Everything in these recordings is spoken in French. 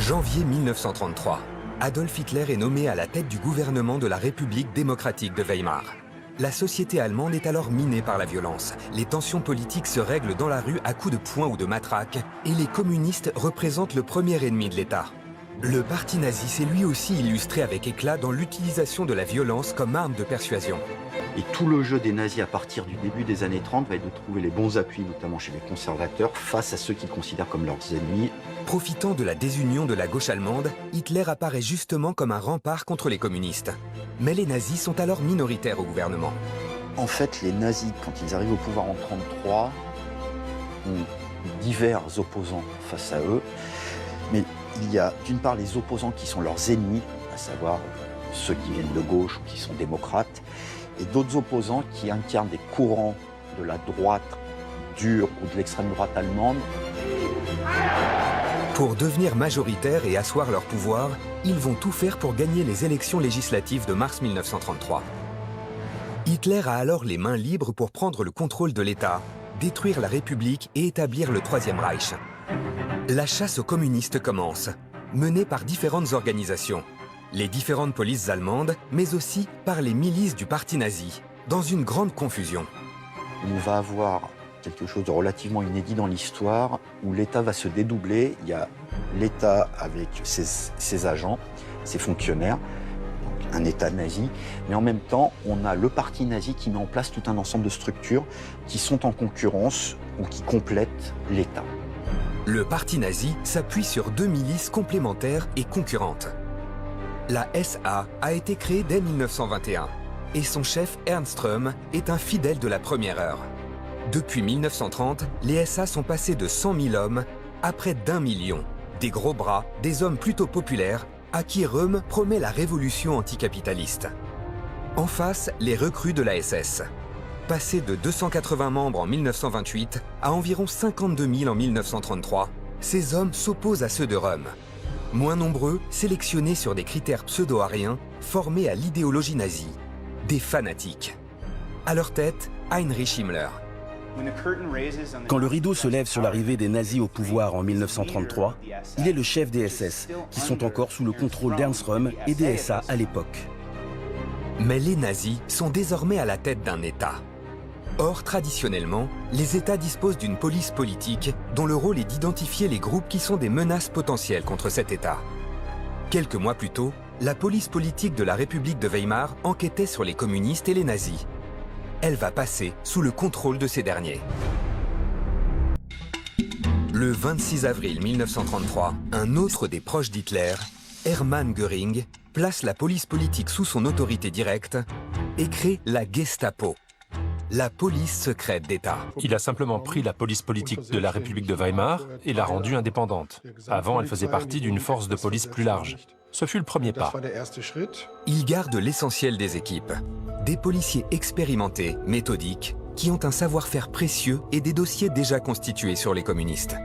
Janvier 1933. Adolf Hitler est nommé à la tête du gouvernement de la République démocratique de Weimar. La société allemande est alors minée par la violence. Les tensions politiques se règlent dans la rue à coups de poing ou de matraque, et les communistes représentent le premier ennemi de l'État. Le parti nazi s'est lui aussi illustré avec éclat dans l'utilisation de la violence comme arme de persuasion. Et tout le jeu des nazis à partir du début des années 30 va être de trouver les bons appuis, notamment chez les conservateurs, face à ceux qu'ils considèrent comme leurs ennemis. Profitant de la désunion de la gauche allemande, Hitler apparaît justement comme un rempart contre les communistes. Mais les nazis sont alors minoritaires au gouvernement. En fait, les nazis, quand ils arrivent au pouvoir en 1933, ont divers opposants face à eux. Mais il y a d'une part les opposants qui sont leurs ennemis, à savoir ceux qui viennent de gauche ou qui sont démocrates, et d'autres opposants qui incarnent des courants de la droite dure ou de l'extrême droite allemande. Pour devenir majoritaires et asseoir leur pouvoir, ils vont tout faire pour gagner les élections législatives de mars 1933. Hitler a alors les mains libres pour prendre le contrôle de l'État, détruire la République et établir le Troisième Reich. La chasse aux communistes commence, menée par différentes organisations. Les différentes polices allemandes, mais aussi par les milices du parti nazi, dans une grande confusion. On va avoir quelque chose de relativement inédit dans l'histoire, où l'État va se dédoubler. Il y a l'État avec ses agents, ses fonctionnaires, donc un État nazi, mais en même temps, on a le parti nazi qui met en place tout un ensemble de structures qui sont en concurrence ou qui complètent l'État. Le parti nazi s'appuie sur deux milices complémentaires et concurrentes. La SA a été créée dès 1921 et son chef Ernst Röhm est un fidèle de la première heure. Depuis 1930, les SA sont passés de 100 000 hommes à près d'1 million. Des gros bras, des hommes plutôt populaires, à qui Röhm promet la révolution anticapitaliste. En face, les recrues de la SS. Passés de 280 membres en 1928 à environ 52 000 en 1933, ces hommes s'opposent à ceux de Röhm. Moins nombreux, sélectionnés sur des critères pseudo-ariens, formés à l'idéologie nazie. Des fanatiques. À leur tête, Heinrich Himmler. Quand le rideau se lève sur l'arrivée des nazis au pouvoir en 1933, il est le chef des SS, qui sont encore sous le contrôle d'Ernst Röhm et des SA à l'époque. Mais les nazis sont désormais à la tête d'un État. Or, traditionnellement, les États disposent d'une police politique dont le rôle est d'identifier les groupes qui sont des menaces potentielles contre cet État. Quelques mois plus tôt, la police politique de la République de Weimar enquêtait sur les communistes et les nazis. Elle va passer sous le contrôle de ces derniers. Le 26 avril 1933, un autre des proches d'Hitler, Hermann Göring, place la police politique sous son autorité directe et crée la Gestapo, la police secrète d'État. Il a simplement pris la police politique de la République de Weimar et l'a rendue indépendante. Avant, elle faisait partie d'une force de police plus large. Ce fut le premier pas. Il garde l'essentiel des équipes. Des policiers expérimentés, méthodiques, qui ont un savoir-faire précieux et des dossiers déjà constitués sur les communistes.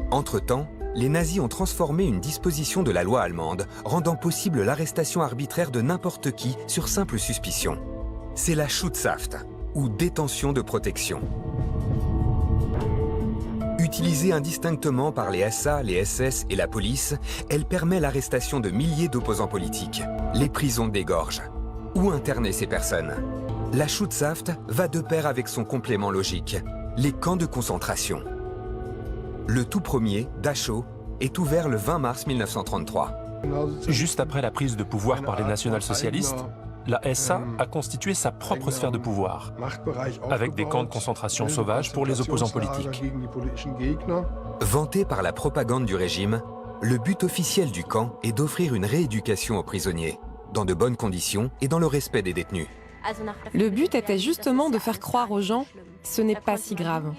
Entre-temps, les nazis ont transformé une disposition de la loi allemande, rendant possible l'arrestation arbitraire de n'importe qui sur simple suspicion. C'est la Schutzhaft, ou détention de protection. Utilisée indistinctement par les SA, les SS et la police, elle permet l'arrestation de milliers d'opposants politiques. Les prisons dégorgent. Où interner ces personnes? La Schutzhaft va de pair avec son complément logique, les camps de concentration. Le tout premier, Dachau, est ouvert le 20 mars 1933. Juste après la prise de pouvoir par les national-socialistes, la SA a constitué sa propre sphère de pouvoir, avec des camps de concentration sauvages pour les opposants politiques. Vanté par la propagande du régime, le but officiel du camp est d'offrir une rééducation aux prisonniers, dans de bonnes conditions et dans le respect des détenus. Le but était justement de faire croire aux gens « ce n'est pas si grave ».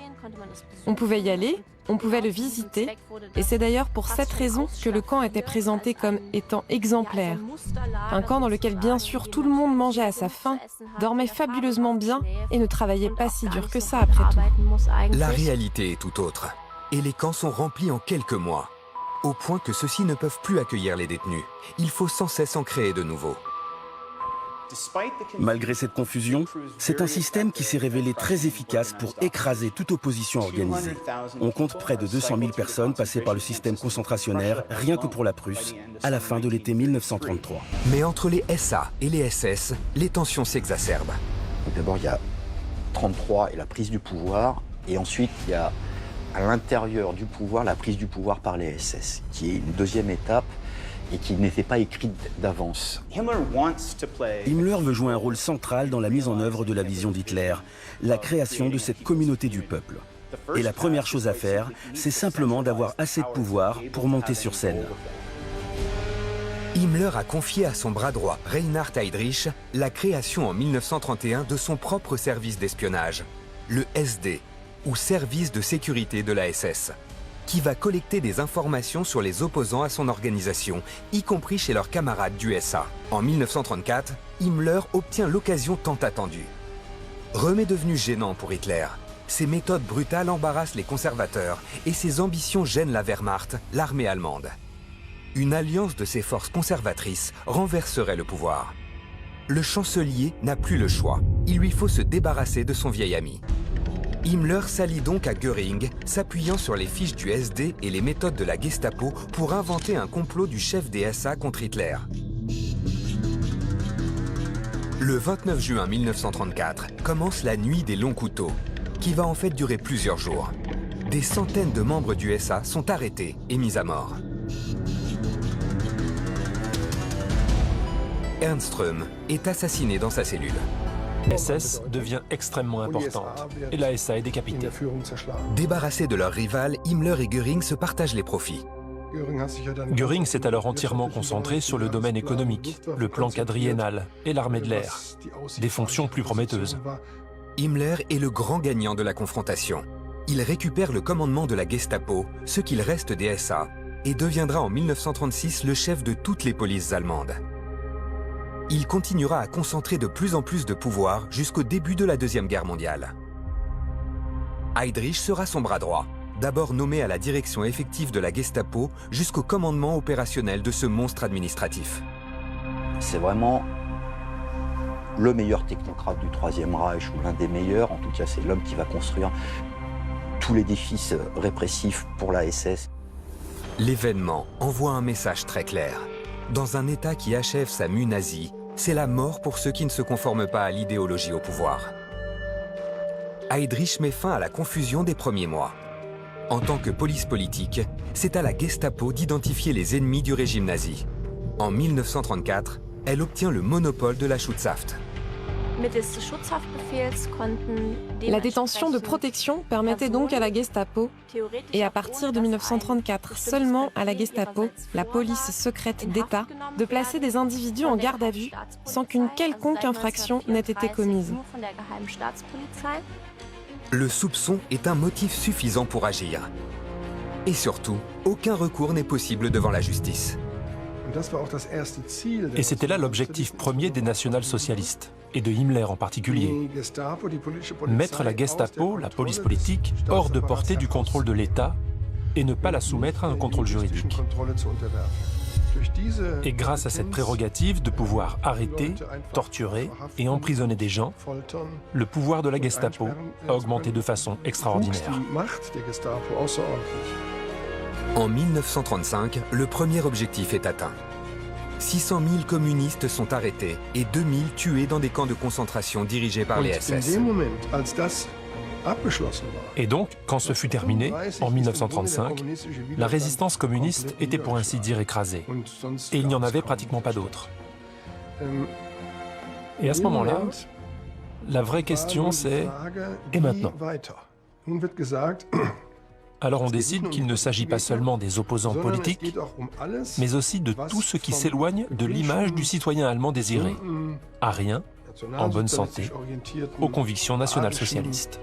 On pouvait y aller, on pouvait le visiter, et c'est d'ailleurs pour cette raison que le camp était présenté comme étant exemplaire. Un camp dans lequel bien sûr tout le monde mangeait à sa faim, dormait fabuleusement bien et ne travaillait pas si dur que ça après tout. La réalité est tout autre, et les camps sont remplis en quelques mois, au point que ceux-ci ne peuvent plus accueillir les détenus. Il faut sans cesse en créer de nouveaux. Malgré cette confusion, c'est un système qui s'est révélé très efficace pour écraser toute opposition organisée. On compte près de 200 000 personnes passées par le système concentrationnaire, rien que pour la Prusse, à la fin de l'été 1933. Mais entre les SA et les SS, les tensions s'exacerbent. D'abord, il y a 1933 et la prise du pouvoir, et ensuite, il y a à l'intérieur du pouvoir la prise du pouvoir par les SS, qui est une deuxième étape et qui n'était pas écrite d'avance. Himmler veut jouer un rôle central dans la mise en œuvre de la vision d'Hitler, la création de cette communauté du peuple. Et la première chose à faire, c'est simplement d'avoir assez de pouvoir pour monter sur scène. Himmler a confié à son bras droit, Reinhard Heydrich, la création en 1931 de son propre service d'espionnage, le SD, ou Service de sécurité de la SS, qui va collecter des informations sur les opposants à son organisation, y compris chez leurs camarades du SA. En 1934, Himmler obtient l'occasion tant attendue. Röhm est devenu gênant pour Hitler. Ses méthodes brutales embarrassent les conservateurs et ses ambitions gênent la Wehrmacht, l'armée allemande. Une alliance de ces forces conservatrices renverserait le pouvoir. Le chancelier n'a plus le choix. Il lui faut se débarrasser de son vieil ami. Himmler s'allie donc à Göring, s'appuyant sur les fiches du SD et les méthodes de la Gestapo pour inventer un complot du chef des SA contre Hitler. Le 29 juin 1934 commence la nuit des longs couteaux, qui va en fait durer plusieurs jours. Des centaines de membres du SA sont arrêtés et mis à mort. Ernst Röhm est assassiné dans sa cellule. SS devient extrêmement importante et la SA est décapitée. Débarrassés de leur rival, Himmler et Göring se partagent les profits. Göring s'est alors entièrement concentré sur le domaine économique, le plan quadriennal et l'armée de l'air, des fonctions plus prometteuses. Himmler est le grand gagnant de la confrontation. Il récupère le commandement de la Gestapo, ce qu'il reste des SA, et deviendra en 1936 le chef de toutes les polices allemandes. Il continuera à concentrer de plus en plus de pouvoir jusqu'au début de la Deuxième Guerre mondiale. Heydrich sera son bras droit, d'abord nommé à la direction effective de la Gestapo jusqu'au commandement opérationnel de ce monstre administratif. C'est vraiment le meilleur technocrate du Troisième Reich, ou l'un des meilleurs. En tout cas, c'est l'homme qui va construire tout l'édifice répressif pour la SS. L'événement envoie un message très clair. Dans un État qui achève sa mue nazie, c'est la mort pour ceux qui ne se conforment pas à l'idéologie au pouvoir. Heydrich met fin à la confusion des premiers mois. En tant que police politique, c'est à la Gestapo d'identifier les ennemis du régime nazi. En 1934, elle obtient le monopole de la Schutzhaft. La détention de protection permettait donc à la Gestapo, et à partir de 1934 seulement à la Gestapo, la police secrète d'État, de placer des individus en garde à vue sans qu'une quelconque infraction n'ait été commise. Le soupçon est un motif suffisant pour agir. Et surtout, aucun recours n'est possible devant la justice. Et c'était là l'objectif premier des national-socialistes, et de Himmler en particulier. Mettre la Gestapo, la police politique, hors de portée du contrôle de l'État et ne pas la soumettre à un contrôle juridique. Et grâce à cette prérogative de pouvoir arrêter, torturer et emprisonner des gens, le pouvoir de la Gestapo a augmenté de façon extraordinaire. En 1935, le premier objectif est atteint. 600 000 communistes sont arrêtés et 2 000 tués dans des camps de concentration dirigés par les SS. Et donc, quand ce fut terminé, en 1935, la résistance communiste était pour ainsi dire écrasée. Et il n'y en avait pratiquement pas d'autres. Et à ce moment-là, la vraie question c'est « et maintenant ?» Alors on décide qu'il ne s'agit pas seulement des opposants politiques, mais aussi de tout ce qui s'éloigne de l'image du citoyen allemand désiré, arien, en bonne santé, aux convictions national-socialistes.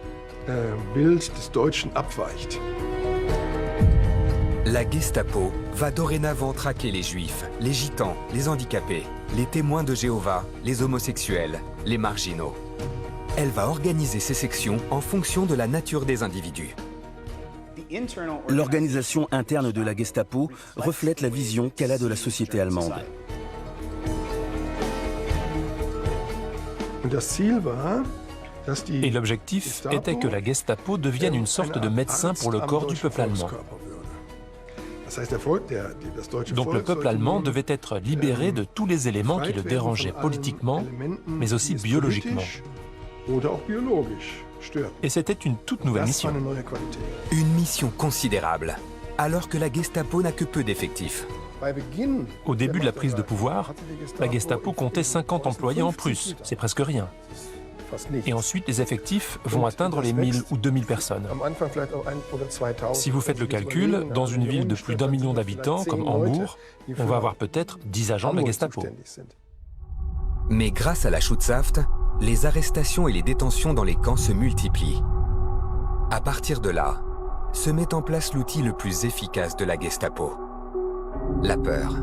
La Gestapo va dorénavant traquer les juifs, les gitans, les handicapés, les témoins de Jéhovah, les homosexuels, les marginaux. Elle va organiser ses sections en fonction de la nature des individus. L'organisation interne de la Gestapo reflète la vision qu'elle a de la société allemande. Et l'objectif était que la Gestapo devienne une sorte de médecin pour le corps du peuple allemand. Donc le peuple allemand devait être libéré de tous les éléments qui le dérangeaient politiquement, mais aussi biologiquement. Et c'était une toute nouvelle mission. Une mission considérable, alors que la Gestapo n'a que peu d'effectifs. Au début de la prise de pouvoir, la Gestapo comptait 50 employés en Prusse, c'est presque rien. Et ensuite, les effectifs vont atteindre les 1000 ou 2000 personnes. Si vous faites le calcul, dans une ville de plus d'1 million d'habitants, comme Hambourg, on va avoir peut-être 10 agents de la Gestapo. Mais grâce à la Schutzhaft, les arrestations et les détentions dans les camps se multiplient. À partir de là, se met en place l'outil le plus efficace de la Gestapo, la peur.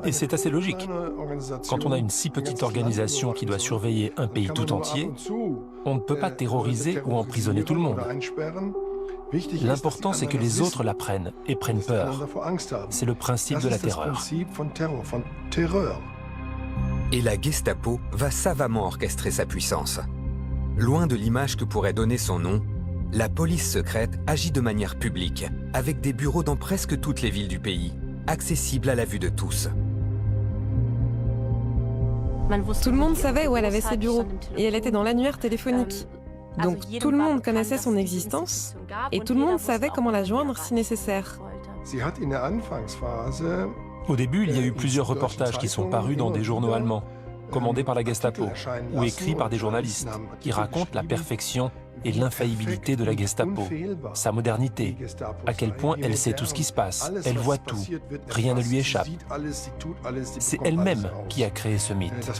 Et c'est assez logique. Quand on a une si petite organisation qui doit surveiller un pays tout entier, on ne peut pas terroriser ou emprisonner tout le monde. L'important, c'est que les autres l'apprennent et prennent peur. C'est le principe de la terreur. Et la Gestapo va savamment orchestrer sa puissance. Loin de l'image que pourrait donner son nom, la police secrète agit de manière publique, avec des bureaux dans presque toutes les villes du pays, accessibles à la vue de tous. Tout le monde savait où elle avait ses bureaux, et elle était dans l'annuaire téléphonique. Donc tout le monde connaissait son existence, et tout le monde savait comment la joindre si nécessaire. Au début, il y a eu plusieurs reportages qui sont parus dans des journaux allemands, commandés par la Gestapo, ou écrits par des journalistes, qui racontent la perfection et l'infaillibilité de la Gestapo, sa modernité, à quel point elle sait tout ce qui se passe, elle voit tout, rien ne lui échappe. C'est elle-même qui a créé ce mythe.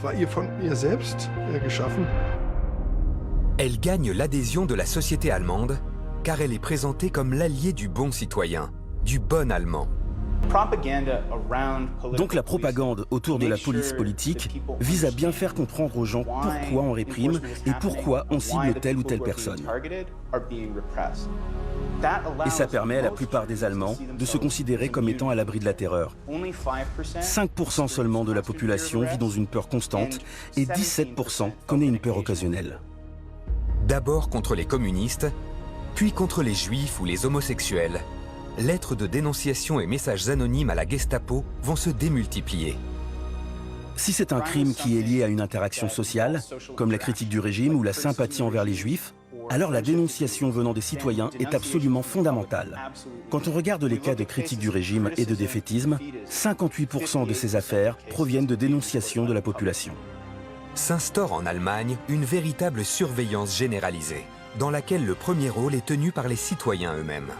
Elle gagne l'adhésion de la société allemande, car elle est présentée comme l'allié du bon citoyen, du bon Allemand. Donc la propagande autour de la police politique vise à bien faire comprendre aux gens pourquoi on réprime et pourquoi on cible telle ou telle personne. Et ça permet à la plupart des Allemands de se considérer comme étant à l'abri de la terreur. 5% seulement de la population vit dans une peur constante et 17% connaît une peur occasionnelle. D'abord contre les communistes, puis contre les juifs ou les homosexuels. Lettres de dénonciation et messages anonymes à la Gestapo vont se démultiplier. Si c'est un crime qui est lié à une interaction sociale, comme la critique du régime ou la sympathie envers les juifs, alors la dénonciation venant des citoyens est absolument fondamentale. Quand on regarde les cas de critique du régime et de défaitisme, 58% de ces affaires proviennent de dénonciations de la population. S'instaure en Allemagne une véritable surveillance généralisée, dans laquelle le premier rôle est tenu par les citoyens eux-mêmes.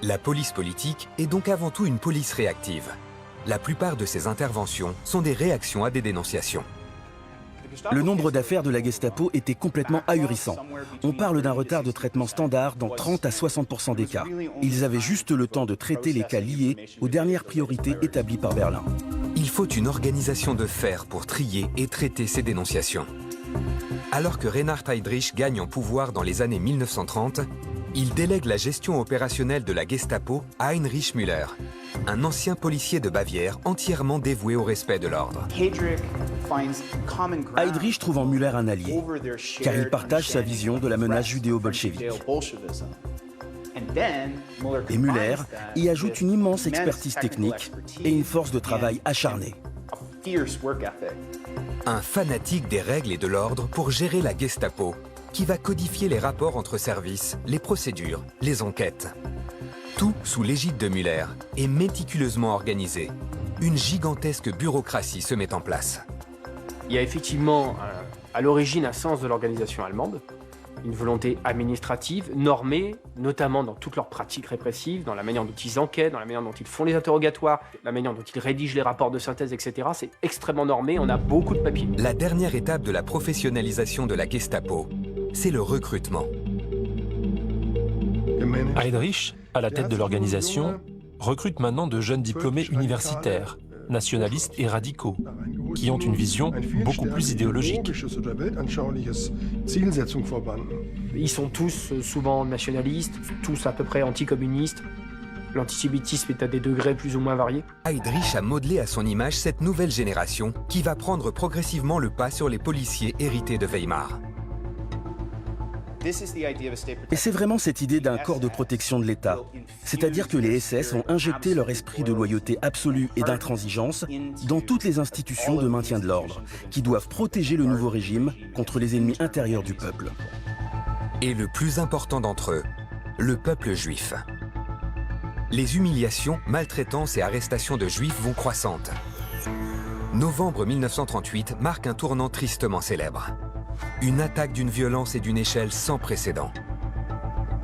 La police politique est donc avant tout une police réactive. La plupart de ces interventions sont des réactions à des dénonciations. Le nombre d'affaires de la Gestapo était complètement ahurissant. On parle d'un retard de traitement standard dans 30 à 60% des cas. Ils avaient juste le temps de traiter les cas liés aux dernières priorités établies par Berlin. Il faut une organisation de fer pour trier et traiter ces dénonciations. Alors que Reinhard Heydrich gagne en pouvoir dans les années 1930, il délègue la gestion opérationnelle de la Gestapo à Heinrich Müller, un ancien policier de Bavière entièrement dévoué au respect de l'ordre. Heydrich trouve en Müller un allié, car il partage sa vision de la menace judéo-bolchevique. Et Müller y ajoute une immense expertise technique et une force de travail acharnée. Un fanatique des règles et de l'ordre pour gérer la Gestapo, qui va codifier les rapports entre services, les procédures, les enquêtes. Tout sous l'égide de Müller est méticuleusement organisé. Une gigantesque bureaucratie se met en place. Il y a effectivement à l'origine un sens de l'organisation allemande, une volonté administrative, normée, notamment dans toutes leurs pratiques répressives, dans la manière dont ils enquêtent, dans la manière dont ils font les interrogatoires, la manière dont ils rédigent les rapports de synthèse, etc. C'est extrêmement normé, on a beaucoup de papiers. La dernière étape de la professionnalisation de la Gestapo, c'est le recrutement. Heydrich, à la tête de l'organisation, recrute maintenant de jeunes diplômés universitaires, nationalistes et radicaux, qui ont une vision beaucoup plus idéologique. Ils sont tous souvent nationalistes, tous à peu près anticommunistes. L'antisémitisme est à des degrés plus ou moins variés. Heydrich a modelé à son image cette nouvelle génération qui va prendre progressivement le pas sur les policiers hérités de Weimar. Et c'est vraiment cette idée d'un corps de protection de l'État. C'est-à-dire que les SS ont injecté leur esprit de loyauté absolue et d'intransigeance dans toutes les institutions de maintien de l'ordre, qui doivent protéger le nouveau régime contre les ennemis intérieurs du peuple. Et le plus important d'entre eux, le peuple juif. Les humiliations, maltraitances et arrestations de juifs vont croissantes. Novembre 1938 marque un tournant tristement célèbre. Une attaque d'une violence et d'une échelle sans précédent.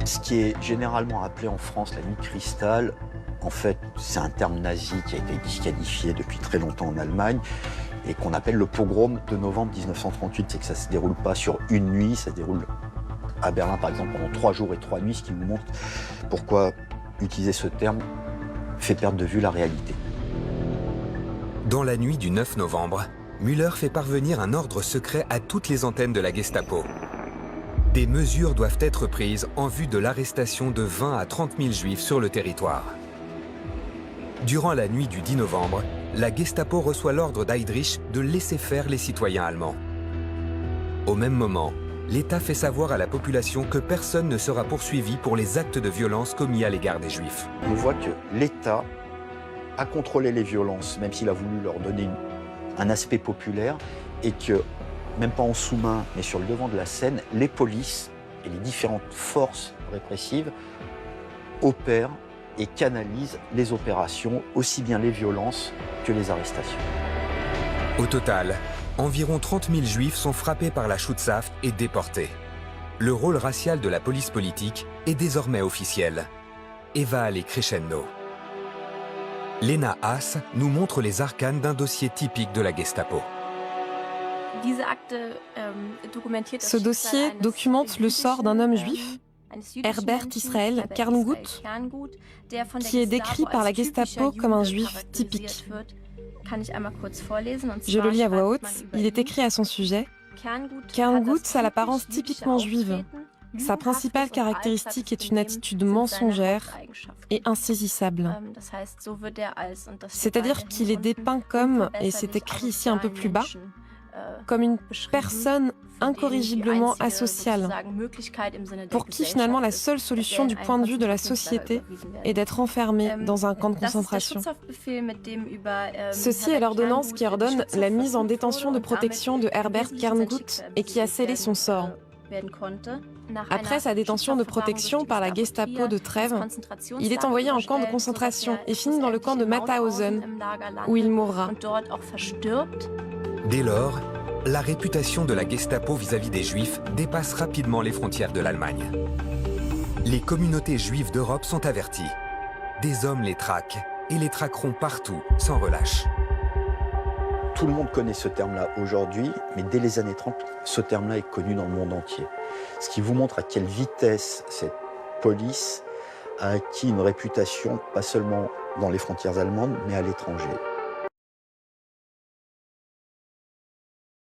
Ce qui est généralement appelé en France la nuit de cristal, en fait, c'est un terme nazi qui a été disqualifié depuis très longtemps en Allemagne et qu'on appelle le pogrom de novembre 1938. C'est que ça ne se déroule pas sur une nuit, ça se déroule à Berlin, par exemple, pendant 3 jours et 3 nuits, ce qui nous montre pourquoi utiliser ce terme fait perdre de vue la réalité. Dans la nuit du 9 novembre, Müller fait parvenir un ordre secret à toutes les antennes de la Gestapo. Des mesures doivent être prises en vue de l'arrestation de 20 à 30 000 juifs sur le territoire. Durant la nuit du 10 novembre, la Gestapo reçoit l'ordre d'Heydrich de laisser faire les citoyens allemands. Au même moment, l'État fait savoir à la population que personne ne sera poursuivi pour les actes de violence commis à l'égard des juifs. On voit que l'État a contrôlé les violences, même s'il a voulu leur donner un aspect populaire, et que, même pas en sous-main, mais sur le devant de la scène, les polices et les différentes forces répressives opèrent et canalisent les opérations, aussi bien les violences que les arrestations. Au total, environ 30 000 juifs sont frappés par la Schutzhaft et déportés. Le rôle racial de la police politique est désormais officiel et va aller crescendo. Lena Haas nous montre les arcanes d'un dossier typique de la Gestapo. Ce dossier documente le sort d'un homme juif, Herbert Israel Kerngut, qui est décrit par la Gestapo comme un juif typique. Je le lis à voix haute, il est écrit à son sujet. Kerngut a l'apparence typiquement juive. Sa principale caractéristique est une attitude mensongère et insaisissable. C'est-à-dire qu'il est dépeint comme, et c'est écrit ici un peu plus bas, comme une personne incorrigiblement asociale, pour qui finalement la seule solution du point de vue de la société est d'être enfermé dans un camp de concentration. Ceci est l'ordonnance qui ordonne la mise en détention de protection de Herbert Kerngut et qui a scellé son sort. Après sa détention de protection par la Gestapo de Trèves, il est envoyé en camp de concentration et finit dans le camp de Mauthausen, où il mourra. Dès lors, la réputation de la Gestapo vis-à-vis des Juifs dépasse rapidement les frontières de l'Allemagne. Les communautés juives d'Europe sont averties. Des hommes les traquent et les traqueront partout, sans relâche. Tout le monde connaît ce terme-là aujourd'hui, mais dès les années 30, ce terme-là est connu dans le monde entier. Ce qui vous montre à quelle vitesse cette police a acquis une réputation, pas seulement dans les frontières allemandes, mais à l'étranger.